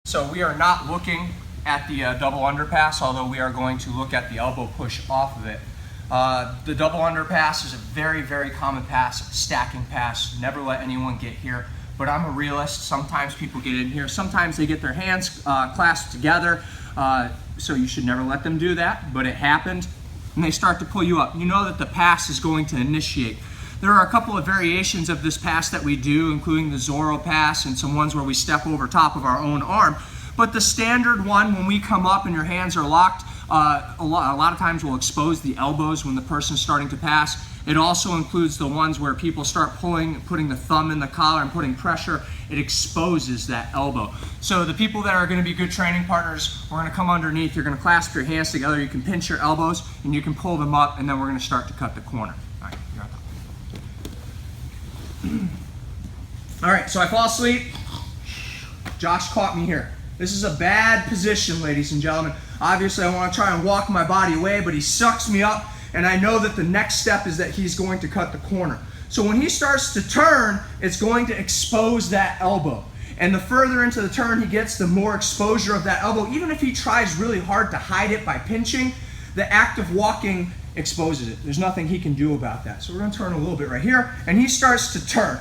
So we are not looking at the double underpass, although we are going to look at the elbow push off of it. The double underpass is a very, very common pass, stacking pass. Never let anyone get here. But I'm a realist. Sometimes people get in here. Sometimes they get their hands clasped together. So you should never let them do that. But it happened, and they start to pull you up. You know that the pass is going to initiate. There are a couple of variations of this pass that we do, including the Zorro pass and some ones where we step over top of our own arm. But the standard one, when we come up and your hands are locked, a lot of times we'll expose the elbows when the person's starting to pass. It also includes the ones where people start pulling, putting the thumb in the collar and putting pressure. It exposes that elbow. So the people that are going to be good training partners, we're going to come underneath. You're going to clasp your hands together. You can pinch your elbows and you can pull them up, and then we're going to start to cut the corner. All right, you're on top. All right, so I fall asleep. Josh caught me here. This is a bad position, ladies and gentlemen. Obviously, I want to try and walk my body away, but he sucks me up, and I know that the next step is that he's going to cut the corner. So when he starts to turn, it's going to expose that elbow. And the further into the turn he gets, the more exposure of that elbow. Even if he tries really hard to hide it by pinching, the act of walking exposes it. There's nothing he can do about that. So we're going to turn a little bit right here, and he starts to turn.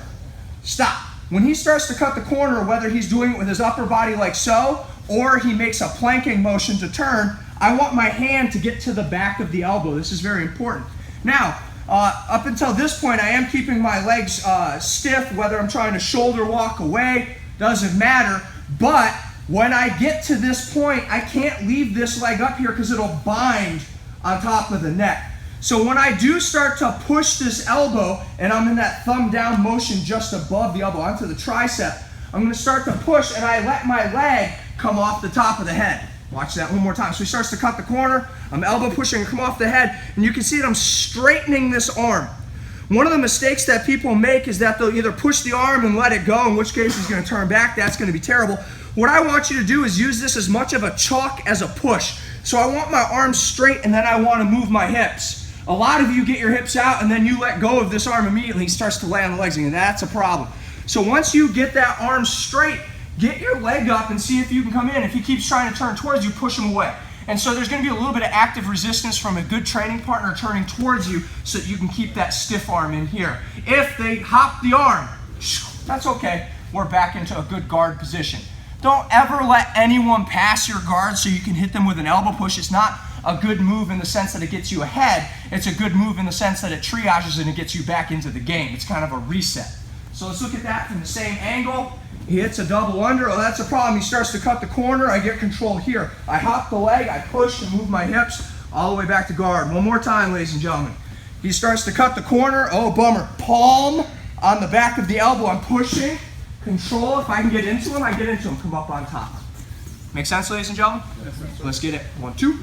Stop. When he starts to cut the corner, whether he's doing it with his upper body like so, or he makes a planking motion to turn, I want my hand to get to the back of the elbow. This is very important. Now, up until this point, I am keeping my legs stiff, whether I'm trying to shoulder walk away, doesn't matter. But when I get to this point, I can't leave this leg up here because it'll bind on top of the neck. So when I do start to push this elbow, and I'm in that thumb down motion just above the elbow onto the tricep, I'm going to start to push, and I let my leg come off the top of the head. Watch that one more time. So he starts to cut the corner, I'm elbow pushing and come off the head, and you can see that I'm straightening this arm. One of the mistakes that people make is that they'll either push the arm and let it go, in which case he's going to turn back. That's going to be terrible. What I want you to do is use this as much of a chalk as a push. So I want my arms straight, and then I want to move my hips. A lot of you get your hips out and then you let go of this arm immediately. He starts to lay on the legs, and that's a problem. So once you get that arm straight, get your leg up and see if you can come in. If he keeps trying to turn towards you, push him away. And so there's going to be a little bit of active resistance from a good training partner turning towards you so that you can keep that stiff arm in here. If they hop the arm, that's okay. We're back into a good guard position. Don't ever let anyone pass your guard so you can hit them with an elbow push. It's not a good move in the sense that it gets you ahead. It's a good move in the sense that it triages and it gets you back into the game. It's kind of a reset. So let's look at that from the same angle. He hits a double under. Oh, that's a problem. He starts to cut the corner. I get control here. I hop the leg. I push and move my hips all the way back to guard. One more time, ladies and gentlemen. He starts to cut the corner. Oh, bummer. Palm on the back of the elbow. I'm pushing. Control. If I can get into him, I get into him. Come up on top. Make sense, ladies and gentlemen? Yes, let's get it. 1, 2.